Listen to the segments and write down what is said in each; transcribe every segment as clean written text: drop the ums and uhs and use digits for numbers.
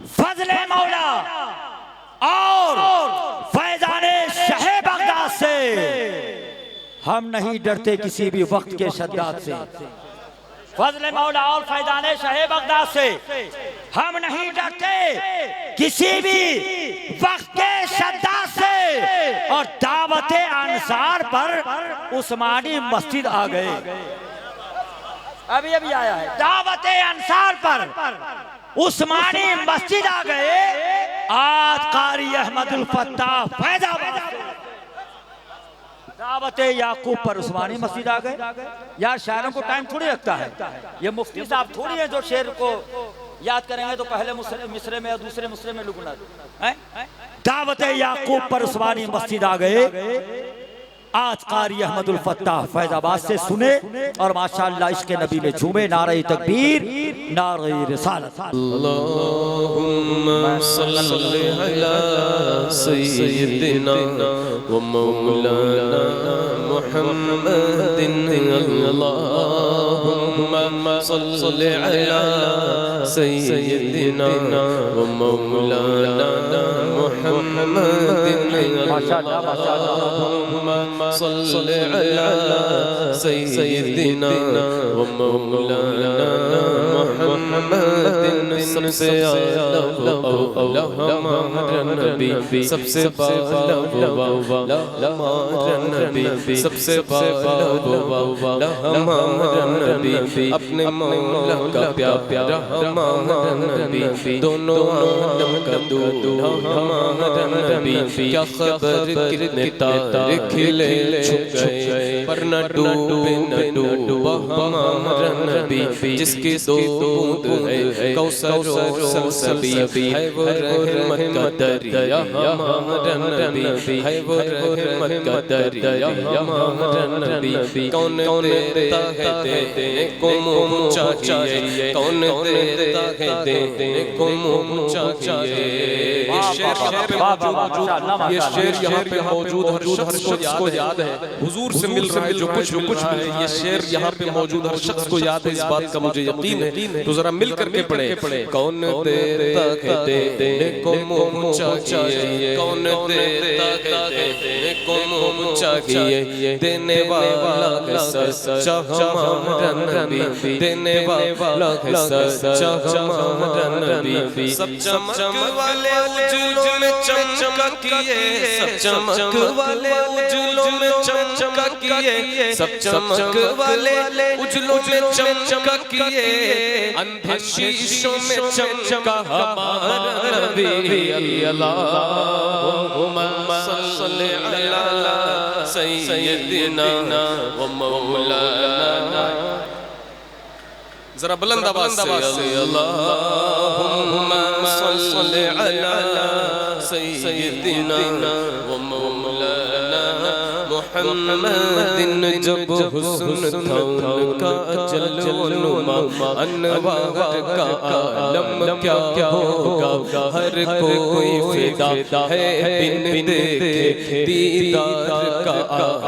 फजले मौला और फैजाने शहे बगदाद से हम नहीं डरते किसी भी वक्त के शद्दाद से। फजले मौला और फैजाने शहे बगदाद से हम नहीं डरते किसी भी वक्त के शद्दाद से। और दावत अंसार पर उस्मानी मस्जिद आ गए, अभी अभी आया है। दावत अंसार पर उस्मानी मस्जिद आ गए। आज कारी अहमदुल फत्ताह फैजाबाद दावत याकूब पर उस्मानी मस्जिद आ गए। यार शायरों को टाइम थोड़ी लगता है, ये मुफ्ती साहब थोड़ी है जो शेर को याद करेंगे तो पहले मिसरे में और दूसरे मिसरे में लुकना है। दावत याकूब पर उस्मानी मस्जिद आ गए। आज कारी अहमदुल फत्ताह फैजाबाद से सुने और माशाअल्लाह इसके नबी में झूमे। नारे तकबीर, नारे रिसालत। अल्लाहुम्मा सल्लि अला सय्यिदिना व मौलाना मुहम्मदिन। अल्लाहुम्मा सल्लि अला सय्यिदिना व मौलाना मुहम्मदिन। माशाअल्लाह माशाअल्लाह। सल्ले अला सय्यिदिना व मौलाना मुहम्मदिन। सबसे आला हमारा नबी, सबसे बाला हमारा नबी, सबसे बाला हमारा नबी, अपने मौला का प्यारा हमारा नबी, दोनों आलम का दूल्हा हमारा नबी। क्या खबर कितने तारे खिले छुप गए, पर न डूबे न डूबा हमारा नबी, जिसकी दो बूंद है कौसर और सलसबी, है वो रहमत का दरिया हमारा नबी, है वो रहमत का दरिया हमारा नबी। कौन देता है देने को मुँह चाहिए, कौन देता है देने को मुँह चाहिए। ये शेर यहाँ पे मौजूद हर शख्स को याद है, हुजूर से मिल रहा है जो कुछ है। ये शेर यहाँ पे मौजूद हर शख्स को याद है, इस बात का मुझे यकीन है। तो जरा मिल करके पढ़े। कौन देता है देने को मुँह चाहिए, कौन देता है देने को मुँह चाहिए, देने वाला है सच्चा हमारा नबी, देने वाला है सच्चा हमारा नबी। सब चमक वाले उजलों में चमकिए, सब चमक वाले उजलों में चमकिए, सब चमक वाले उजलों में चमकिए, अंधे शीशों में चमका हमारा नबी। अल्लाहुम्मा सल्लि अला सय्यिदिना व मौलाना। जरा बुलंद आवाज से अल्लाहुम्मा सल्लि अला सय्यिदिना व मौलाना मुहम्मदिन। जब हुस्न था उनका जलवनुमा, अनवार का आलम क्या होगा, हर कोई फिदा है बिन देखे दीदार का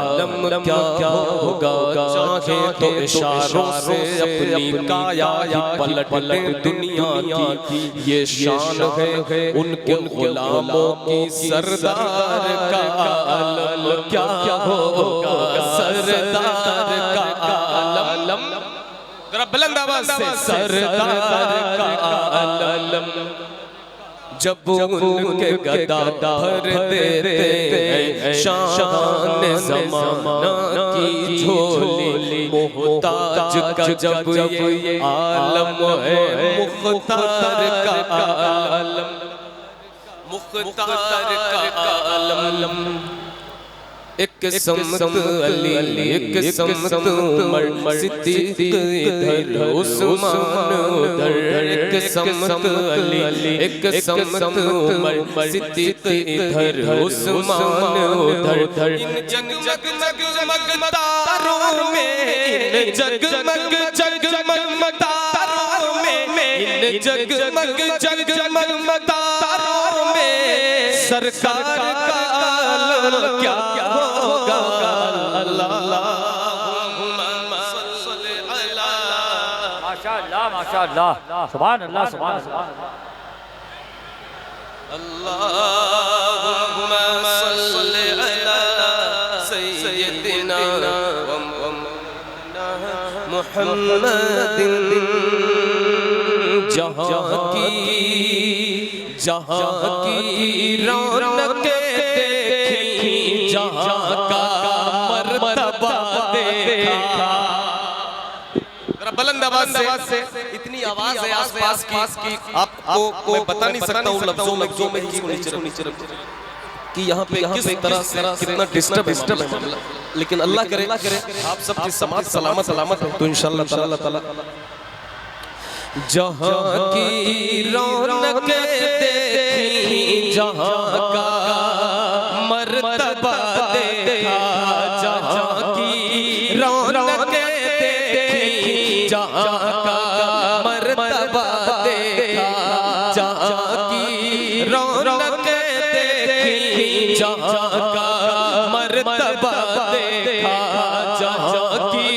आलम क्या होगा। चाहे तो इशारों से अपनी काया ही पलट ले दुनिया की, ये शान है उनके गुलामों की। सरदार का आलम क्या होगा, सरदार का आलम। जरा बुलंद आवाज से सरदार का आलम। जब उनके गदा भर देते हैं शान ज़माना की झोली, मुहताज का जब ये आलम है, मुख्तार का आलम, मुख्तार का आलम। एक समत अली, एक समत उमर, सिद्दीक इधर, उस्मान उधर। एक समत अली, एक समत उमर, सिद्दीक इधर, उस्मान उधर। इन जगमग तारों में, इन जगमग तारों में, इन जगमग तारों में सरकार का आलम क्या होगा। अल्लाहुम्मा सल्लि अला। माशाअल्लाह माशाअल्लाह, सुभान अल्लाह सुभान अल्लाह। अल्लाहुम्मा सल्लि अला सय्यिदिना व मुहम्मदिन। जहाँ की रौनकें देखी, जहाँ का मर्तबा देखा। बुलंद आवाज से, इतनी आवाज है आसपास की आपको मैं बता नहीं सकता हूँ लफ्जों में नीचे कि यहाँ पे किस तरह से कितना डिस्टर्ब है। लेकिन अल्लाह करे आप सब की समाज सलामत हो तो इंशाअल्लाह ताला जहाँ की रौनकें देखी, जहाँ का मर्तबा देखा, जहाँ की रौनकें देखी, जहाँ का मर्तबा देखा, जहाँ की रौनकें देखी, जहाँ का मर्तबा देखा, जहाँ की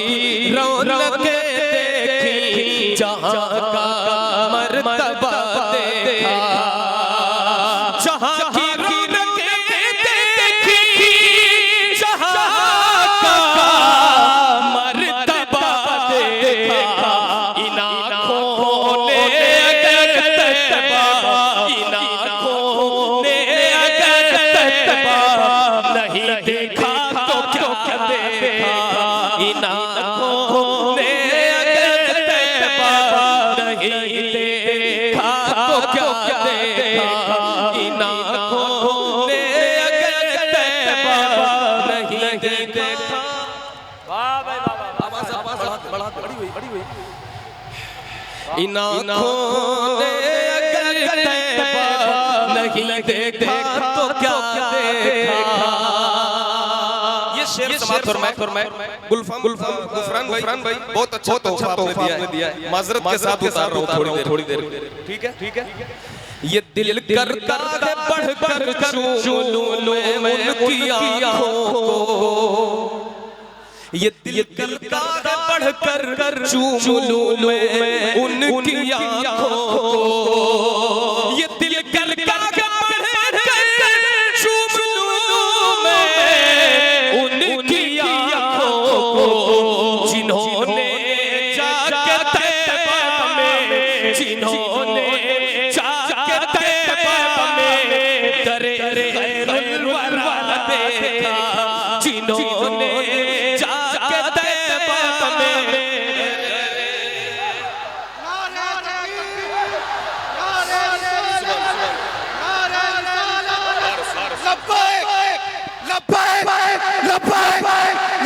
रौनकें देखी, जहाँ का मर्तबा देखा, जहाँ की रौनकें देखी, जहाँ का मर्तबा देखा। इन आँखों ने अगर तैबा, इन आँखों ने अगर तैबा नहीं देखा तो क्या देखा। इन आँखों ने अगर तैबा नहीं देखा तो क्या देखा। इन आँखों ने अगर तैबा नहीं देखा। वाह भाई वाह वाह। आवाज बढ़ा बड़ी हुई। इन आँखों ने अगर तैबा नहीं देखा तो क्या देखा। ये शेर समात फरमाए गुफरान भाई बहुत अच्छा तोहफा आपने दिया है। माजरत के साथ उतार रहा हूं थोड़ी देर ठीक है। ये दिल करता है बढ़कर चूम लूं मैं उनकी आँखों को। ये दिल करता है बढ़कर चूम लूं मैं उनकी आँखों को। ये दिल करता है बढ़कर चूम लूं मैं उनकी आँखों को, जिन्होंने जाके तैबा में, जिन्होंने जाके तैबा में दरे खैरुल वरा देखा, जिन्होंने जाके तैबा में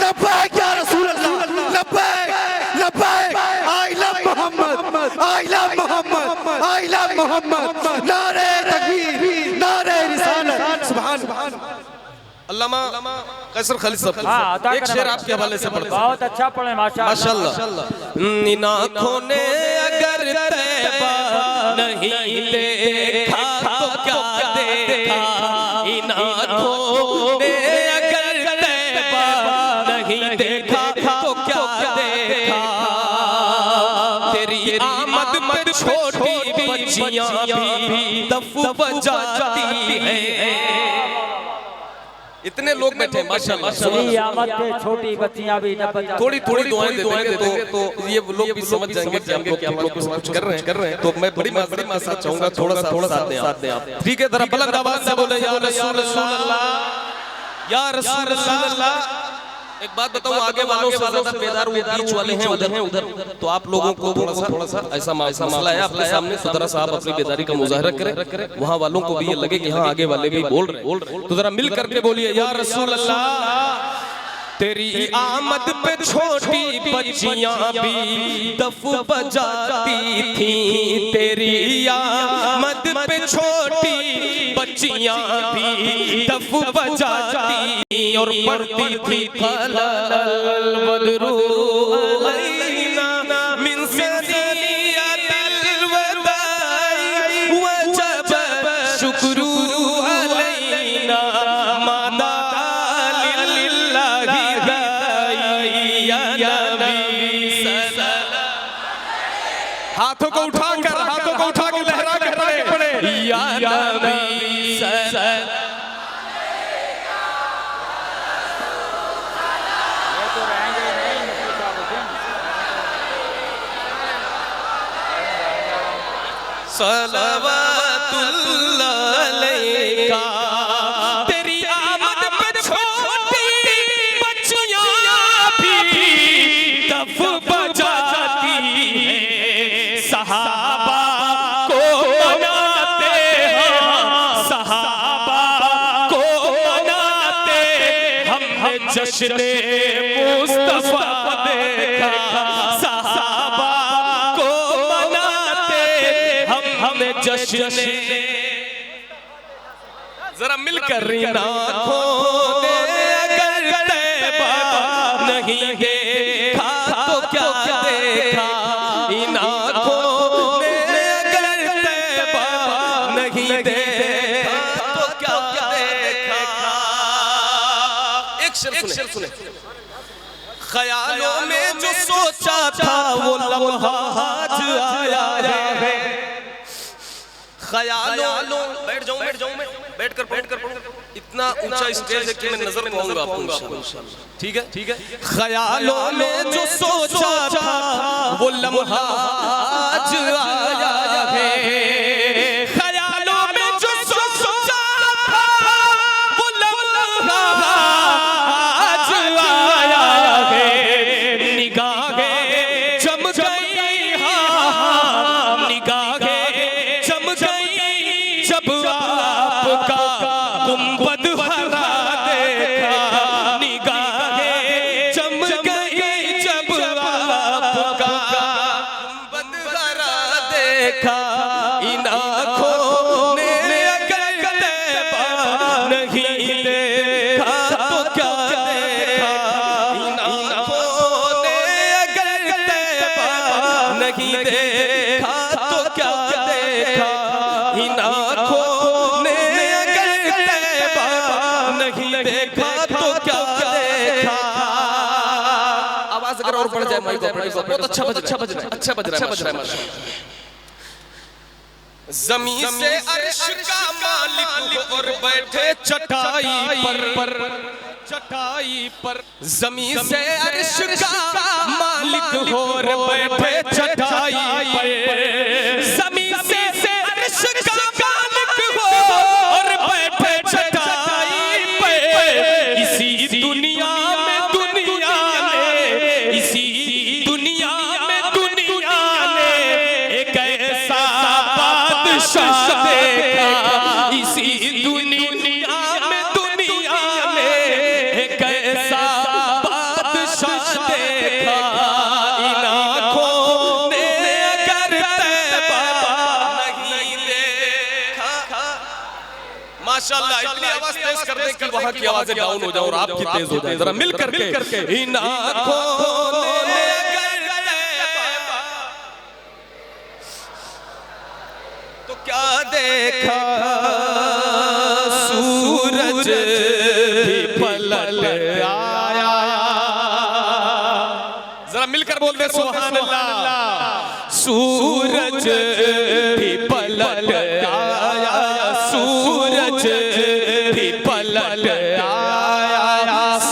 लब्बैक या रसूल अल्लाह, लब्बैक आई लव मोहम्मद, नारे तकबीर, नारे रिसालत, सुभान। अल्लामा कैसर खालिद साहब एक शेर आपके हवाले से पढ़ते हैं। बहुत अच्छा पढ़े माशाअल्लाह। इन आँखों ने अगर तैबा नहीं देखा तो क्या देखा। इन आँखों ने अगर तैबा नहीं देखा तो क्या देखा। तेरी आमद में छोटी बच्चियां भी दफ बजाती हैं। इतने लोग बैठे माशाल्लाह। सही आमद पे छोटी बच्चियां भी न बजा। थोड़ी दुआएं देंगे तो ये लोग भी समझ जाएंगे कि हम लोग कुछ कर रहे हैं। तो मैं बड़ी माजरत चाहूंगा थोड़ा सा साथ दें आप। ठीक है, जरा बुलंद आवाज से बोले या रसूल अल्लाह, या रसूल अल्लाह। एक बात बताऊं, आगे वालों से ज्यादा बेदार बीच वाले हैं उधर। तो आप लोगों को थोड़ा सा ऐसा मसला है आपके सामने, तो जरा सा आप अपनी बेदारी का मुजाहरा करें। वहाँ वालों को भी ये लगे कि हाँ आगे वाले भी बोल रहे। तो जरा मिल करके बोलिए या रसूल अल्लाह। तेरी आमद पे छोटी बच्चियां भी दफ बजाती थी। तेरी आमद पे छोटी बच्चियां भी दफ बजाती और पढ़ती थी क़लल बदरू अलैना मिन सनियतिल वदाई वजब शुक्रू अलैना मादा लिल्लाहि दाई या नबी सल्लल्लाहु। हाथों को उठा के लहरा के पड़े या नबी सलवातुल्लाह अलैका। तेरी आमद पे छोटी बच्चियां भी दफ बजाती हैं, सहाबा को मनाते हैं, सहाबा को मनाते हमने जश्न मुस्तफा देखा, सहाबा को मनाते हमें जश्न। जरा मिलकर आँखों ने अगर तैबा नहीं देखा तो क्या देखा, इन आँखों ने अगर तैबा नहीं देखा तो क्या देखा। एक शेर सुने। ख्यालों में जो सोचा था वो लम्हा आज आया है, ख्यालों बैठ जाऊं मैं, बैठ कर इतना ऊंचा स्टेज है कि मैं नजर पाऊंगा आपको, ठीक है। ख्यालों में जो सोचा था वो लम्हा आज आया है, ख्यालों में जो सोचा था वो लम्हा आज आया है। निगाहें जम गई, हाँ निगाहें जम गई जब आपका गुंबद हरा देखा, निगाहें जम गई जब आपका गुंबद हरा देखा। इन आँखों ने अगर तैबा नहीं देखा तो क्या देखा, इन आँखों ने अगर तैबा नहीं देखा तो क्या देखा, इन आँखों ने अगर तैबा नहीं देखा तो क्या देखा। आवाज अगर और बढ़ जाए माइक बहुत अच्छा बज रहा है माशाल्लाह। ज़मीन से अर्श का मालिक और बैठे चटाई पर, ज़मीन से अर्श का मालिक और बैठे चटाई पर, ज़मीन से अर्श का मालिक हो और बैठे चटाई पर। इसी दुनिया में दुनिया ने एक ऐसा बादशाह देखा, इसी दुनिया में एक ऐसा बादशाह देखा। इन आँखों ने अगर तैबा नहीं देखा। माशाल्लाह इतनी आवाज तेज कर दें कि वहां की आवाजें डाउन हो जाए और आपकी तेज हो जाए। जरा मिल करके इन आँखों ने अगर तैबा तो क्या देखा, सूरज भी पलट आया। जरा मिलकर बोल दे सुभान अल्लाह। सूरज भी पलट आया, सूरज भी पलट आया,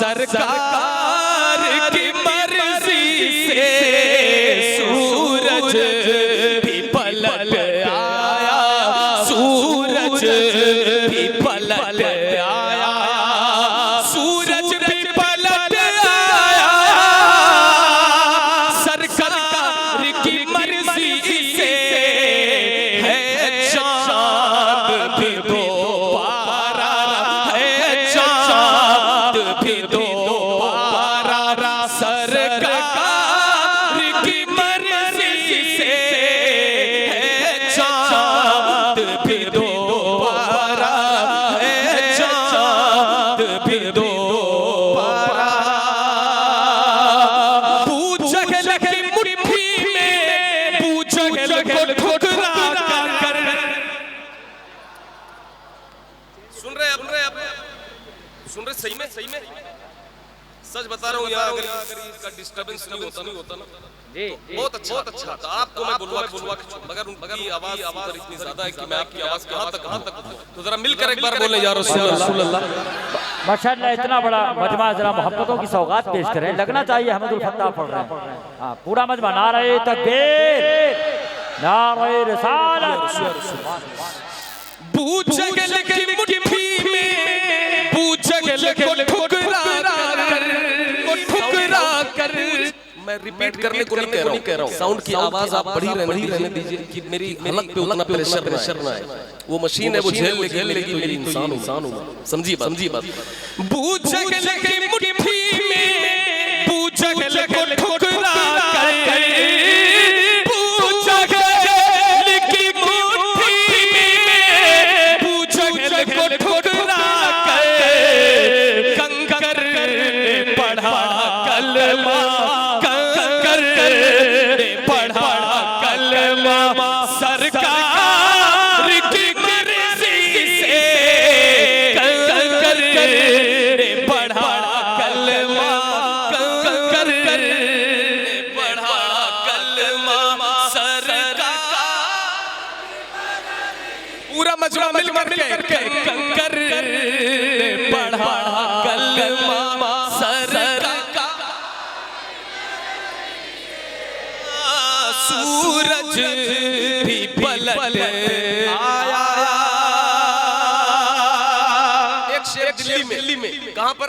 सरकार की मर्जी से सूरज भी पलट आया, सूरज भी पलट आया, सूरज भी पलट आया, सरकार की मर्जी से है चांद भी दोबारा, है चांद भी दोबारा, सरकार की मर्जी से है चांद भी दोबारा, है चांद भी दोबारा। पूजगल की मुट्ठी में पूजगल को ठुकरा कर। सुन रहे सही में सच बता रहा हूँ यार, अगर इसका डिस्टर्बेंस नहीं होता ना जी बहुत अच्छा था। आपको मैं बोलवा मगर उनकी आवाज इतनी ज्यादा है कि मैं आपकी आवाज कहाँ तक तो जरा मिलकर एक बार बोले या रसूल अल्लाह। माशाअल्लाह इतना बड़ा मजमा, जरा मोहब्बतों की सौगात पेश करें। लगना चाहिए अहमदुल फत्ताह पढ़ रहे हैं। हाँ पूरा मजमा नारे तकबीर, नारे रिसालत। बूझगल की मुट्ठी में बूझगल को ठुकरा कर। मैं रिपीट करने को नहीं कह रहा हूँ, साउंड की आवाज आप बढ़ी रहने दीजिए कि मेरी हलक पे उतना प्रेशर ना आए। वो मशीन है, वो झेल लेगी, मेरी इंसान हूँ। समझिए बात। बूझगल की मुट्ठी में बूझगल को ठुकरा कर, बूझगल की मुट्ठी में बूझगल को ठुकरा कर, कंकर पढ़ा कलमा, कंकर पढ़ा कलमा, सरकार की मर्जी से कंकर पढ़ा कलमा, कंकर पढ़ा कलमा, सरकार। पूरा मजमा मिल करके कंकर पढ़ा कलमा, सरकार। सूरज भी पलट आया। एक शेर दिल्ली में, कहां पर?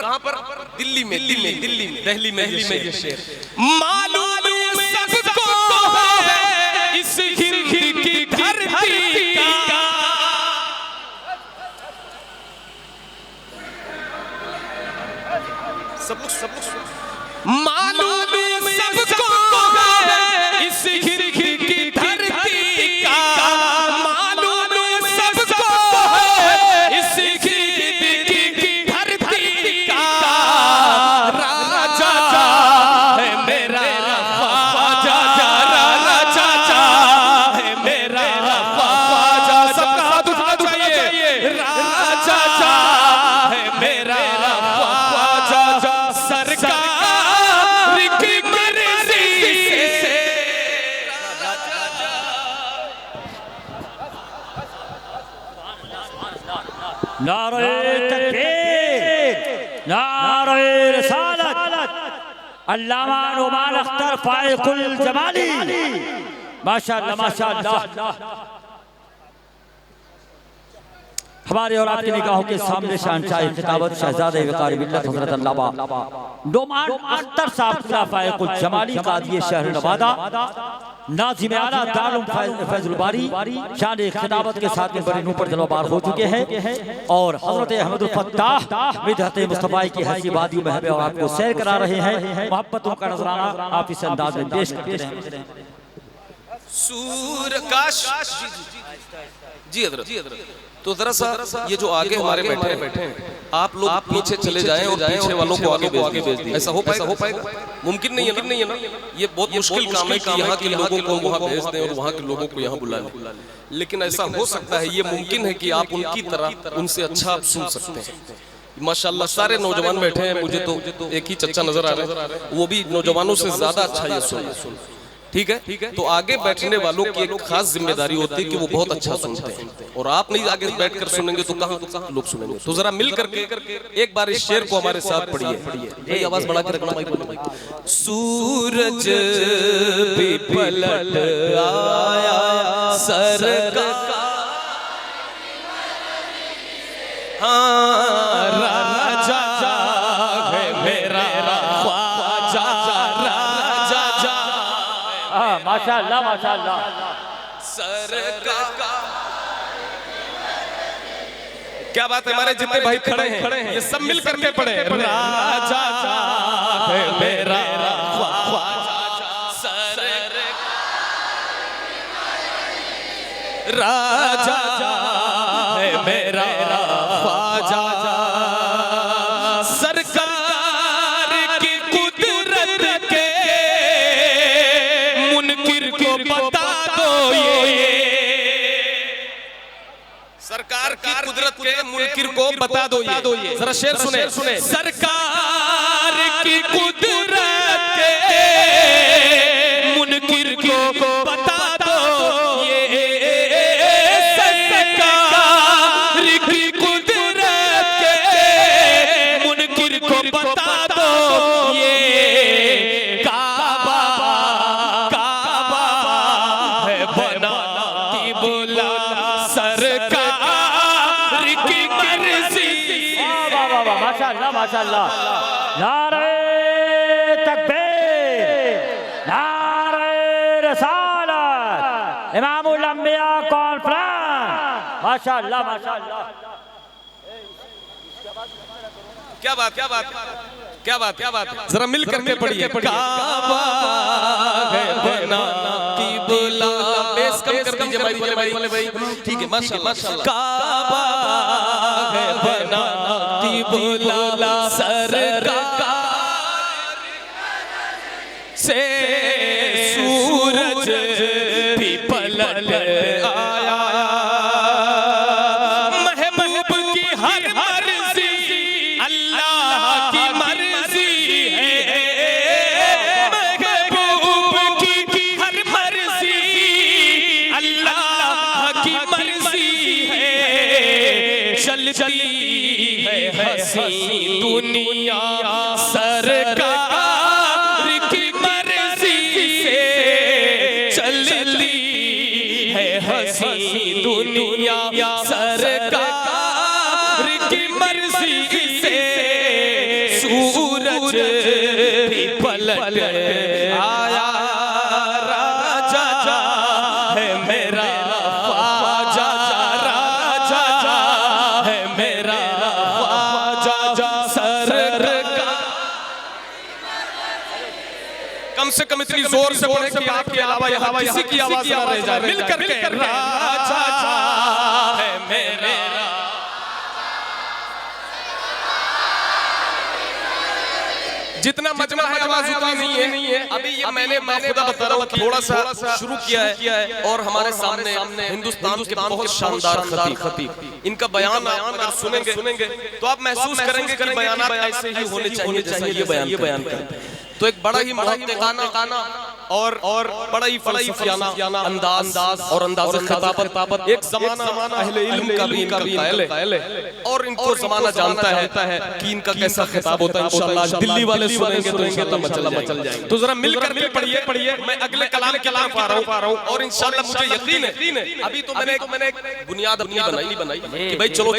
दिल्ली में, दिल्ली में ये शेर। मालूम सबको है इस हिंद की धरती का, सब मालूम सबको है इस हिंद की धरती का, मालूम सबको है इस हिंद की धरती का। राजा है मेरा ख्वाजा, राजा है मेरा ख्वाजा। सबका हाथ उठाना चाहिए। राजा है मेरा ख्वाजा, सरकार की मर्जी से। नारे तकबीर, नारे रिसालत। अल्लामा नुमान अख्तर फाइकुल जमाली, माशाअल्लाह। हमारे और आपकी निगाहों के सामने शहंशाह खिताबत शहजादे वकार मिल्लत हज़रत अल्लामा नुमान अख्तर साहब फाइकुल जमाली कादिए शहर नवादा, नाज़िम आला दारुल फैज़ुल बारी, शान खिताबत के साथ में बड़े नूर पर जलवाबार हो चुके हैं और हज़रत अहमदुल फत्ताह मिदहत मुस्तफ़ा की हसी वादियों में हमें और आपको सैर करा रहे हैं। मोहब्बतों का नजराना आप इस अंदाज में पेश करते हैं। सूरकाश जी हज़रत। तो जरा सा ये जो आगे हमारे बैठे हैं, आप लोग पीछे चले जाएं और पीछे वालों को आगे भेज दें। ऐसा हो पाएगा? मुमकिन नहीं है ना। ये बहुत मुश्किल काम है कि यहाँ के लोगों को वहाँ भेज दें और वहाँ के लोगों को यहाँ बुला लें, लेकिन ऐसा हो सकता है, ये मुमकिन है कि आप उनकी तरह उनसे अच्छा आप सुन सकते हैं। माशाल्लाह सारे नौजवान बैठे हैं, मुझे तो एक ही चच्चा नजर आ रहा है, वो भी नौजवानों से ज्यादा अच्छा ये सुन। ठीक है, तो आगे बैठने वालों की एक खास जिम्मेदारी होती है कि वो बहुत अच्छा सुनते हैं, और आप नहीं आगे बैठकर सुनेंगे तो कहाँ लोग सुनेंगे। तो जरा मिल करके एक बार इस शेर को हमारे साथ पढ़िए। आवाज बढ़ा के रखना भाई। सूरज भी पलट आया सरकार, हाँ राजा है मेरा ख्वाजा, राजा माशाअल्लाह। सरकार। क्या बात है, हमारे जितने भाई खड़े हैं ये सब मिल करके पढ़े। राजा है मेरा ख्वाजा, सरकार। राजा है मेरा ख्वाजा, सरकार की कुदरत के मुनकिर को बता दो ये, सरकार की कुदरत के मुनकिर को बता दो ये। जरा शेर सुने। सरकार की कुदरत के मुनकिर को बता दो ये, सरकार की कुदरत के मुनकिर को बता दो ये। काबा है बना माशाअल्लाह माशाअल्लाह। नारे तकबीर, नारे रिसालत, इमामुल अंबिया कॉन्फ्रेंस। माशाअल्लाह माशाअल्लाह। क्या बात क्या बात क्या बात क्या बात, जरा मिल करके पढ़िए। काबा है बना की बोला, बेस कम कर दीजिए भाई। ठीक है माशाअल्लाह। काबा है बना की बोला, सरकार से सूरज भी पलट आया, महबूब की हर मर्जी अल्लाह की मर्जी है, महबूब की हर मर्जी अल्लाह की मर्जी है, चलती है हंसी दुनिया सरकार की मर्जी से, चलती है हंसी दुनिया सरकार की मर्जी से, सूरज भी पलट आया, राजा है मेरा ख्वाजा, राजा है मेरा ख्वाजा सरकार। कम से कम इतनी जोर से बोले कि आपके अलावा यहाँ किसी की आवाज ना रह जाए। मिल करके राजा है मेरा, जितना मजमा है आवाज उतना नहीं है। अभी ये मैंने खुदा बता रहा हूँ थोड़ा सा शुरू किया है, और हमारे सामने हिंदुस्तान के बहुत शानदार खतीब, इनका बयान अगर सुनेंगे तो आप महसूस करेंगे कि बयान ऐसे ही होने चाहिए जैसे ये बयान करते हैं। तो एक बड़ा ही मुहत्तकाना और बड़ा ही फलसफियाना अंदाज और अंदाज़ खिताबत, एक ज़माना अहले इल्म का भी कायल है, और इनको ज़माना जानता है कि इनका कैसा खिताब होता है। इंशाअल्लाह दिल्ली वाले सुनेंगे तो इंशाअल्लाह मचल जाएंगे। तो जरा मिल करके पढ़िए। मैं अगले कलाम पा रहा हूँ, और इंशाअल्लाह मुझे यकीन है अभी तो मैंने एक बुनियाद अपनी बनाई कि भाई चलो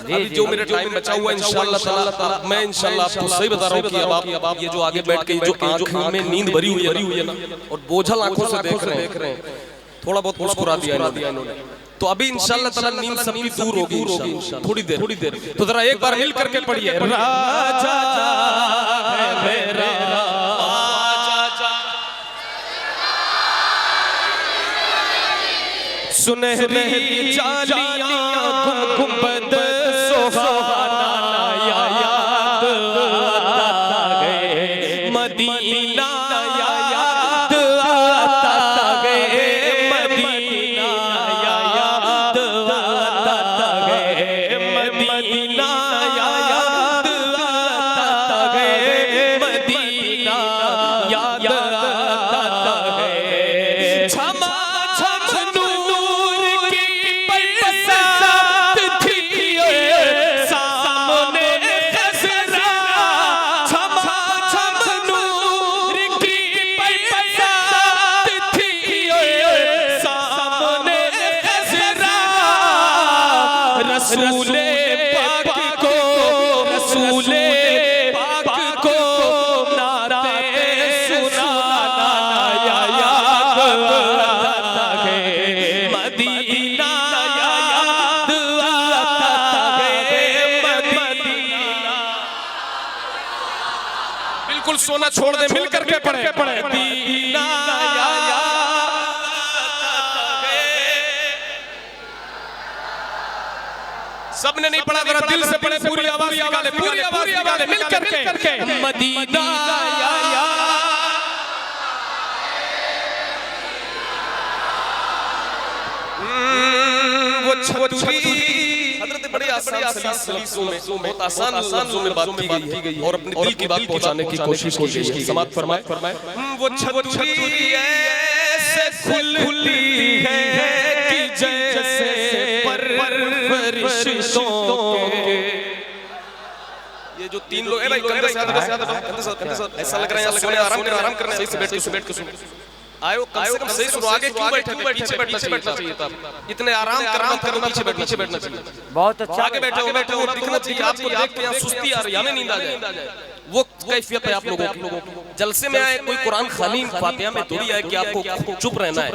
अभी जो मेरा टाइम बचा हुआ है इंशाअल्लाह मैं इंशाअल्लाह आपको सही बता रहा हूँ कि अब आप ये जो आगे बैठ के जो आंखों में नींद भरी हुई है ना, और बोझल आंखों से देख रहे हैं, थोड़ा बहुत मुस्कुरा दिया इन्होंने, तो अभी इंशाअल्लाह ताला नींद सबकी दूर होगी इंशाअल्लाह थोड़ी देर। तो जरा एक बार मिल करके पढ़िए। राजा है मेरा राजा, सुनहरी जालियां गुंबद सुहाना याद आता है, मदीना याद आता है, मदीना याद आता है, मदीना याद आता है, मदीना याद आता है। छमा छम नूर की बरसात थी सामने खसरा, छमा छम नूर की बरसात थी सामने खसरा, रसूले पाक को नाते सुनाना याद आता है, मदीना याद आता है, मदीना। बिल्कुल सोना छोड़ दे, मिल करके पढ़े। मदीना याद आता है। सबने नहीं पढ़ा, जरा दिल से पढ़े, पूरी आवाज निकाले मिल करके। मदीना वो छतरी हज़रत बड़े आसान सलीसों में बहुत आसान लफ्ज़ों में बात की गई है और अपने दिल की बात पहुंचाने की कोशिश की गई है। समाअत फरमाए। वो छतरी ऐसे खुलती है कि जैसे परवरिशों के। ये जो तीन लोग भाई ऐसा लग रहा है, आराम करना, सही से बैठ के सुन। आयो कम से कम सही सुनो, आगे क्यों बैठे थे? पीछे बैठना चाहिए था। इतने आराम करना पीछे बैठना चाहिए। बहुत अच्छा। आगे बैठो वो दिखना चाहिए आपको, देख के यहाँ सुस्ती आ रही है, हमें नींद आ जाए, वो कैफियत है आप लोगों की। जलसे में आए कोई कुरान खानी फातिहा में थोड़ी आए कि आपको चुप रहना है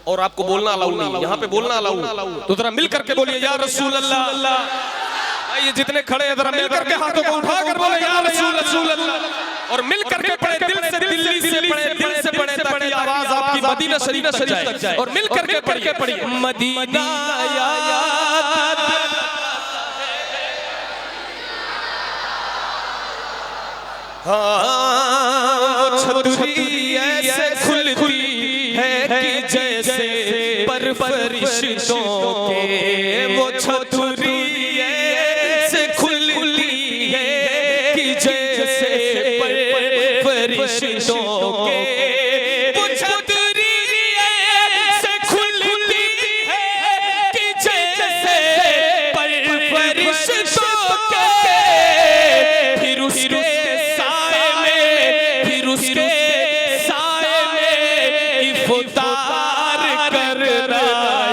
और आपको बोलना अलाउ नहीं। यहाँ पे बोलना अलाउ, तो जरा मिल करके बोलिए या रसूल अल्लाह। ये जितने खड़े हैं जरा मिल करके हाथों को उठा कर बोले या रसूल अल्लाह, और मिल करके पढ़े, दिल से दिल्ली से पढ़े, दिल से पढ़े, ताकि आवाज आपकी मदीना शरीफ तक जाए। और मिल करके पढ़िए मदीना याद, हाँ छतरी ऐसे खुलती है कि जैसे पर फरिश्तों के, वो छतरी ऐसे खुलती है कि जैसे पर फरिश्तों के, वो छतरी ऐसे खुलती है कि जैसे पर फरिश्तों के। फिर उसके उसके साए में इफ्तार करना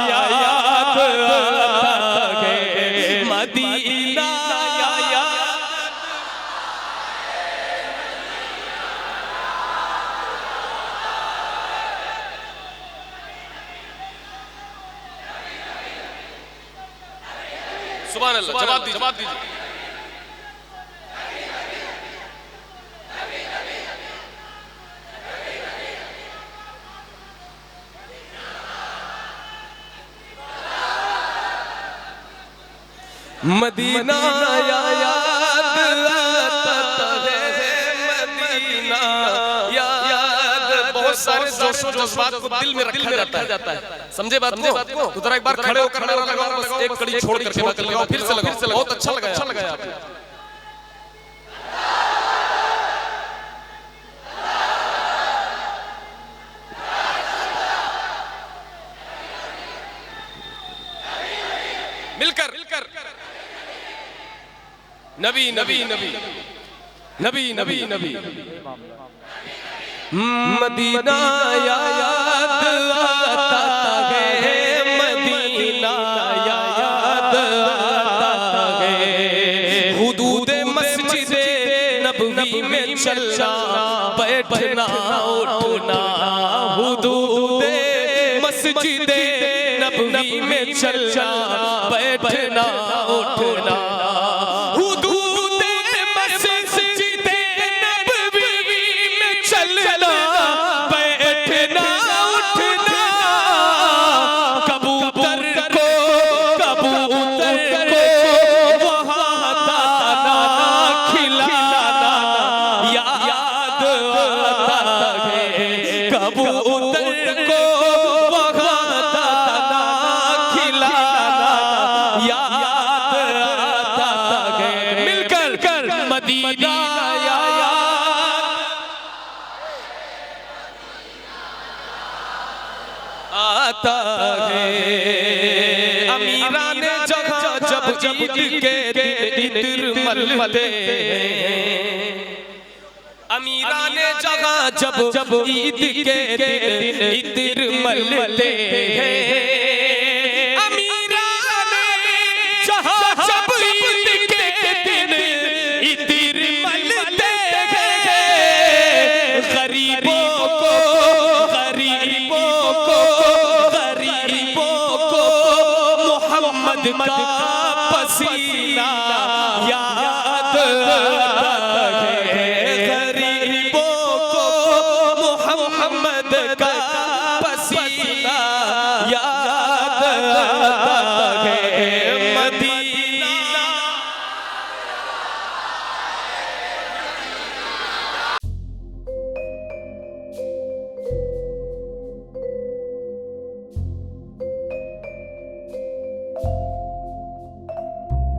याद आता है मदीना याद। सुभान अल्लाह, जवाब दीजिए। मदीना याद आता है, मदीना याद। बहुत सारे जोश और जज्बात को दिल में रखा जाता है, समझे बात को? तो जरा एक बार खड़े होकर नारा लगाओ, बस एक कड़ी छोड़ करके बात लगाओ, फिर से लगाओ। बहुत अच्छा लगा आपको। मिलकर नबी नबी नबी नबी नबी नबी मदीना याद आता है, मदीना याद आता है। हुदूद मस्जिद नबवी में चलना बैठना उठना, हुदूद मस्जिद नबवी में चलना बैठना उठना, हुदूद मस्जिद नबवी में चलना बैठना उठना। कबूतर को वहाँ दाना खिलाना याद आता है, कबूतर को वहाँ दाना खिलाना याद आता है। मिलकर मदीना याद आता है। अमीरान जगह जब ईद के दिन इत्र मलते हैं, अमीरान जगह जब ईद के दिन इत्र मलते हैं।